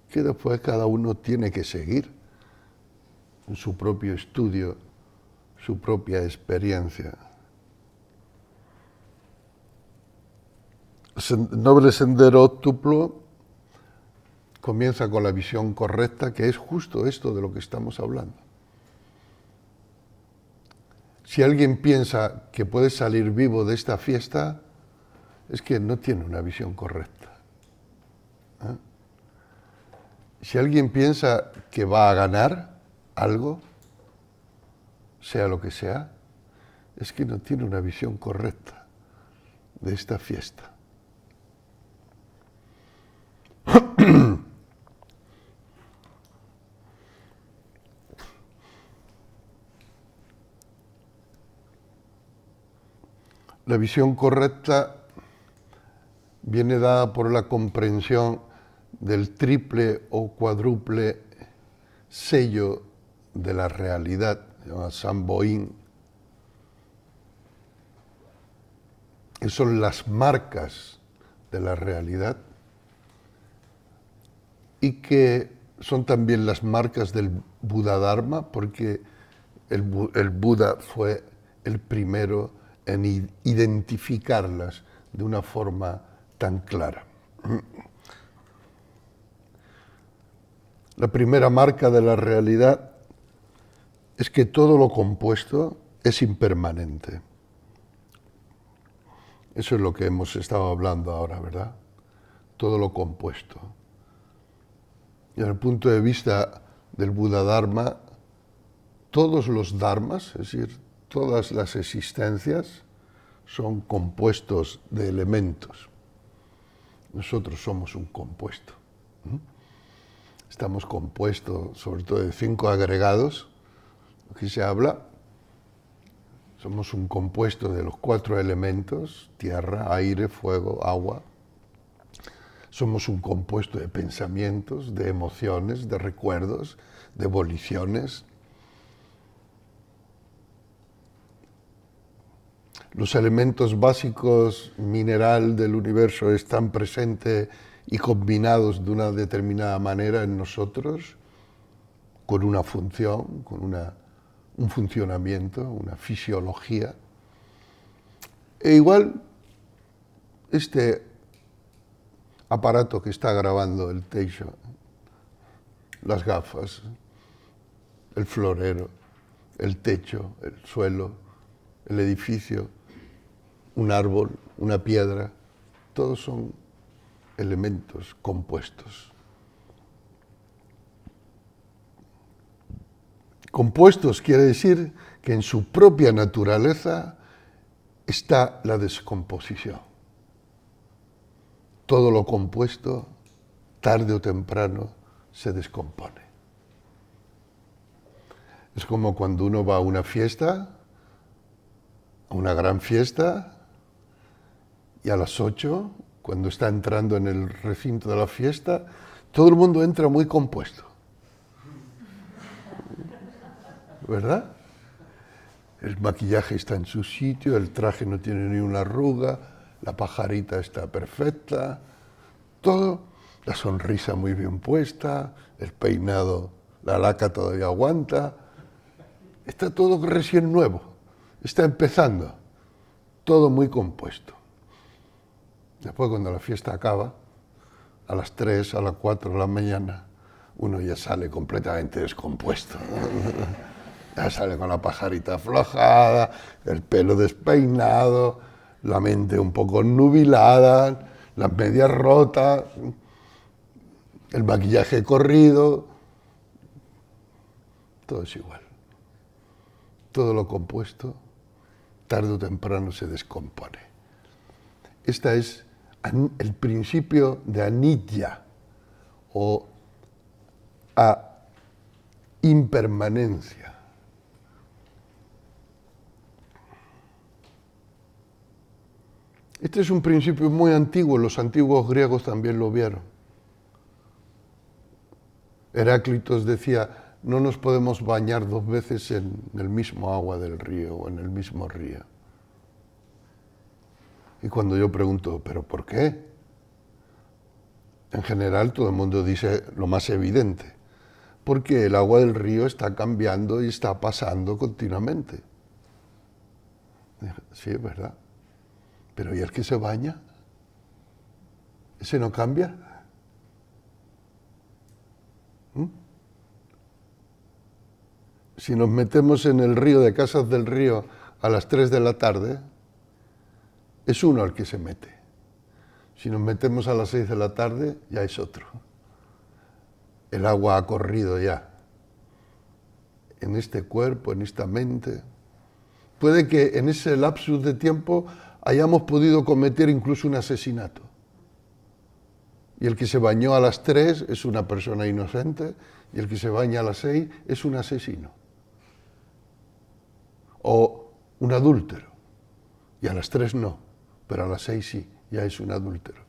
que después cada uno tiene que seguir en su propio estudio, su propia experiencia. El noble sendero óctuplo comienza con la visión correcta, que es justo esto de lo que estamos hablando. Si alguien piensa que puede salir vivo de esta fiesta, es que no tiene una visión correcta. Si alguien piensa que va a ganar algo, sea lo que sea, es que no tiene una visión correcta de esta fiesta. La visión correcta viene dada por la comprensión del triple o cuádruple sello de la realidad, se llama Samboin, que son las marcas de la realidad y que son también las marcas del Buddha-dharma, porque el Buda fue el primero en identificarlas de una forma tan clara. La primera marca de la realidad es que todo lo compuesto es impermanente. Eso es lo que hemos estado hablando ahora, ¿verdad? Todo lo compuesto. Y desde el punto de vista del Buddha-dharma, todos los dharmas, es decir, todas las existencias, son compuestos de elementos. Nosotros somos un compuesto. Estamos compuestos sobre todo de 5 agregados. Aquí se habla, somos un compuesto de los 4 elementos, tierra, aire, fuego, agua. Somos un compuesto de pensamientos, de emociones, de recuerdos, de voliciones. Los elementos básicos mineral del universo están presentes y combinados de una determinada manera en nosotros, con una función, con un funcionamiento, una fisiología. E igual, este aparato que está grabando el techo, las gafas, el florero, el techo, el suelo, el edificio, un árbol, una piedra, todos son elementos compuestos. Compuestos quiere decir que en su propia naturaleza está la descomposición. Todo lo compuesto, tarde o temprano, se descompone. Es como cuando uno va a una fiesta, a una gran fiesta, y a las 8, cuando está entrando en el recinto de la fiesta, todo el mundo entra muy compuesto. ¿Verdad? El maquillaje está en su sitio, el traje no tiene ni una arruga, la pajarita está perfecta, todo, la sonrisa muy bien puesta, el peinado, la laca todavía aguanta, está todo recién nuevo, está empezando, todo muy compuesto. Después cuando la fiesta acaba, a las 3, a las 4 de la mañana, uno ya sale completamente descompuesto. Ya sale con la pajarita aflojada, el pelo despeinado, la mente un poco nubilada, las medias rotas, el maquillaje corrido. Todo es igual. Todo lo compuesto, tarde o temprano se descompone. Este es el principio de anitya, o impermanencia. Este es un principio muy antiguo, los antiguos griegos también lo vieron. Heráclitos decía, no nos podemos bañar 2 veces en el mismo agua del río o en el mismo río. Y cuando yo pregunto, ¿pero por qué? En general todo el mundo dice lo más evidente, porque el agua del río está cambiando y está pasando continuamente. Sí, es verdad. Pero ¿y el que se baña? ¿Ese no cambia? Si nos metemos en el río de Casas del Río a las 3 de la tarde, es uno el que se mete. Si nos metemos a las 6 de la tarde, ya es otro. El agua ha corrido ya. En este cuerpo, en esta mente. Puede que en ese lapsus de tiempo hayamos podido cometer incluso un asesinato. Y el que se bañó a las 3 es una persona inocente, y el que se baña a las 6 es un asesino. O un adúltero. Y a las 3 no, pero a las 6 sí, ya es un adúltero.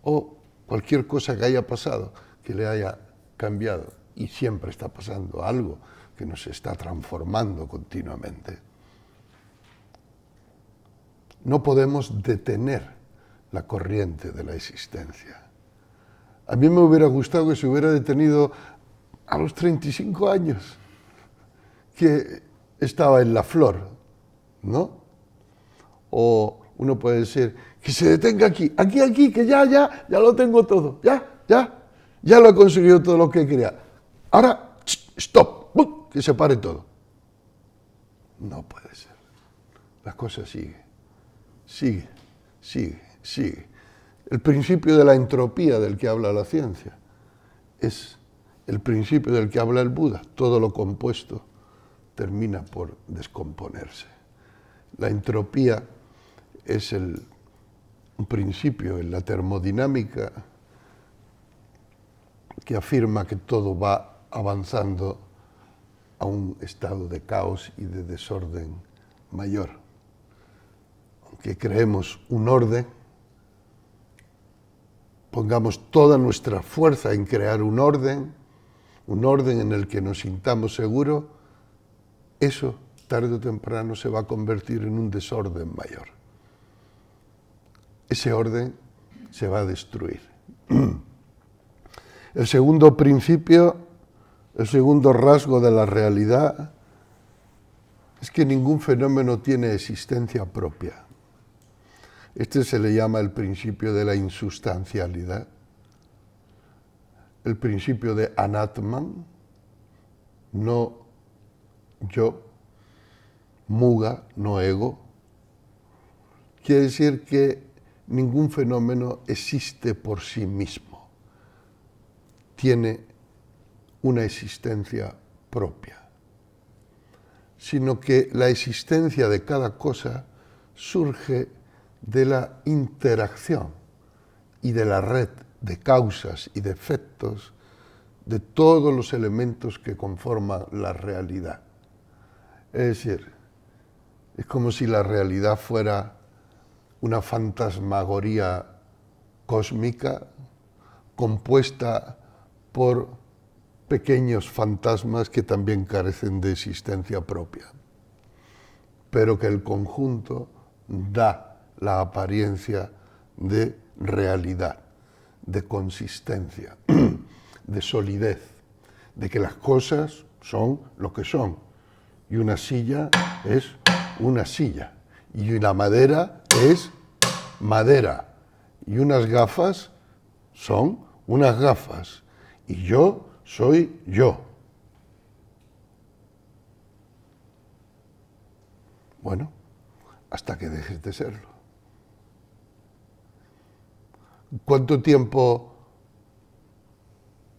O cualquier cosa que haya pasado, que le haya cambiado. Y siempre está pasando algo que nos está transformando continuamente. No podemos detener la corriente de la existencia. A mí me hubiera gustado que se hubiera detenido a los 35 años, que estaba en la flor, ¿no? O uno puede decir, que se detenga aquí, que ya lo tengo todo, ya lo he conseguido todo lo que quería. Ahora, stop, que se pare todo. No puede ser. La cosa sigue. El principio de la entropía del que habla la ciencia es el principio del que habla el Buda. Todo lo compuesto termina por descomponerse. La entropía es un principio en la termodinámica que afirma que todo va avanzando a un estado de caos y de desorden mayor. Aunque creemos un orden, pongamos toda nuestra fuerza en crear un orden en el que nos sintamos seguros, eso tarde o temprano se va a convertir en un desorden mayor. Ese orden se va a destruir. El segundo principio, el segundo rasgo de la realidad, es que ningún fenómeno tiene existencia propia. Este se le llama el principio de la insustancialidad, el principio de Anatman, no yo, muga, no ego. Quiere decir que ningún fenómeno existe por sí mismo, tiene una existencia propia, sino que la existencia de cada cosa surge de la interacción y de la red de causas y de efectos de todos los elementos que conforman la realidad. Es decir, es como si la realidad fuera una fantasmagoría cósmica compuesta por pequeños fantasmas que también carecen de existencia propia, pero que el conjunto da la apariencia de realidad, de consistencia, de solidez, de que las cosas son lo que son. Y una silla es una silla, y la madera es madera, y unas gafas son unas gafas, y yo soy yo. Bueno, hasta que dejes de serlo. ¿Cuánto tiempo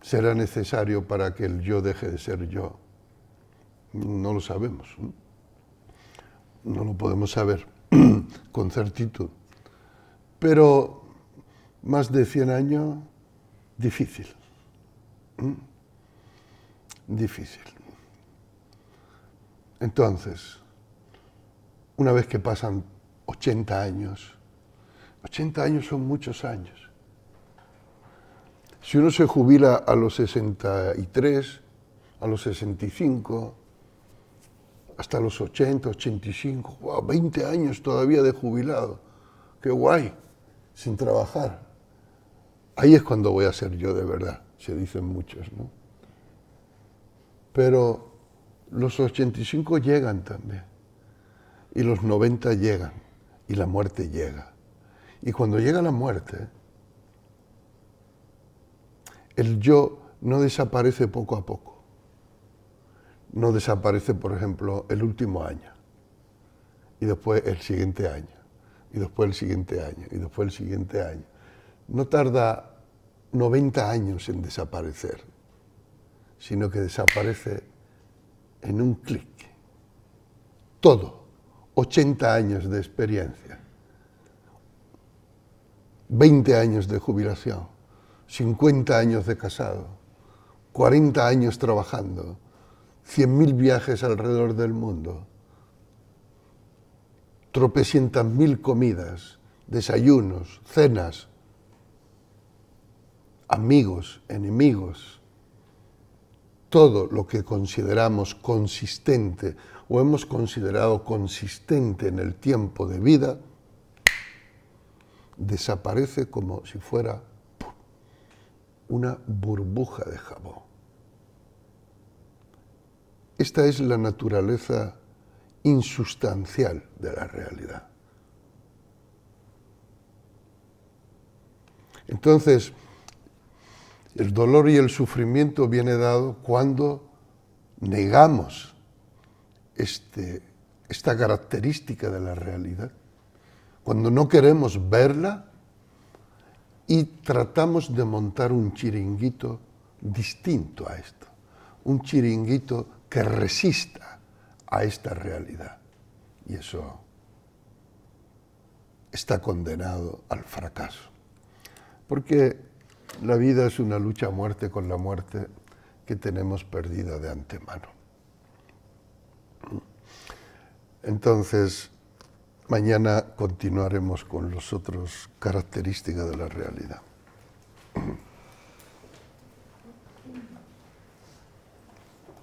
será necesario para que el yo deje de ser yo? No lo sabemos. No lo podemos saber con certitud. Pero más de 100 años, difícil. Difícil. Entonces, una vez que pasan 80 años son muchos años. Si uno se jubila a los 63, a los 65, hasta los 80, 85, wow, 20 años todavía de jubilado, qué guay, sin trabajar. Ahí es cuando voy a ser yo de verdad, se dicen muchos, ¿no? Pero los 85 llegan también, y los 90 llegan, y la muerte llega. Y cuando llega la muerte, el yo no desaparece poco a poco. No desaparece, por ejemplo, el último año, y después el siguiente año, y después el siguiente año, y después el siguiente año. No tarda 90 años en desaparecer, sino que desaparece en un clic. Todo, 80 años de experiencia, 20 años de jubilación, 50 años de casado, 40 años trabajando, 100.000 viajes alrededor del mundo, tropecientas mil comidas, desayunos, cenas, amigos, enemigos, todo lo que consideramos consistente o hemos considerado consistente en el tiempo de vida, desaparece como si fuera una burbuja de jabón. Esta es la naturaleza insustancial de la realidad. Entonces, el dolor y el sufrimiento viene dado cuando negamos esta característica de la realidad, cuando no queremos verla y tratamos de montar un chiringuito distinto a esto, un chiringuito que resista a esta realidad. Y eso está condenado al fracaso. Porque la vida es una lucha a muerte con la muerte que tenemos perdida de antemano. Entonces, mañana continuaremos con las otras características de la realidad.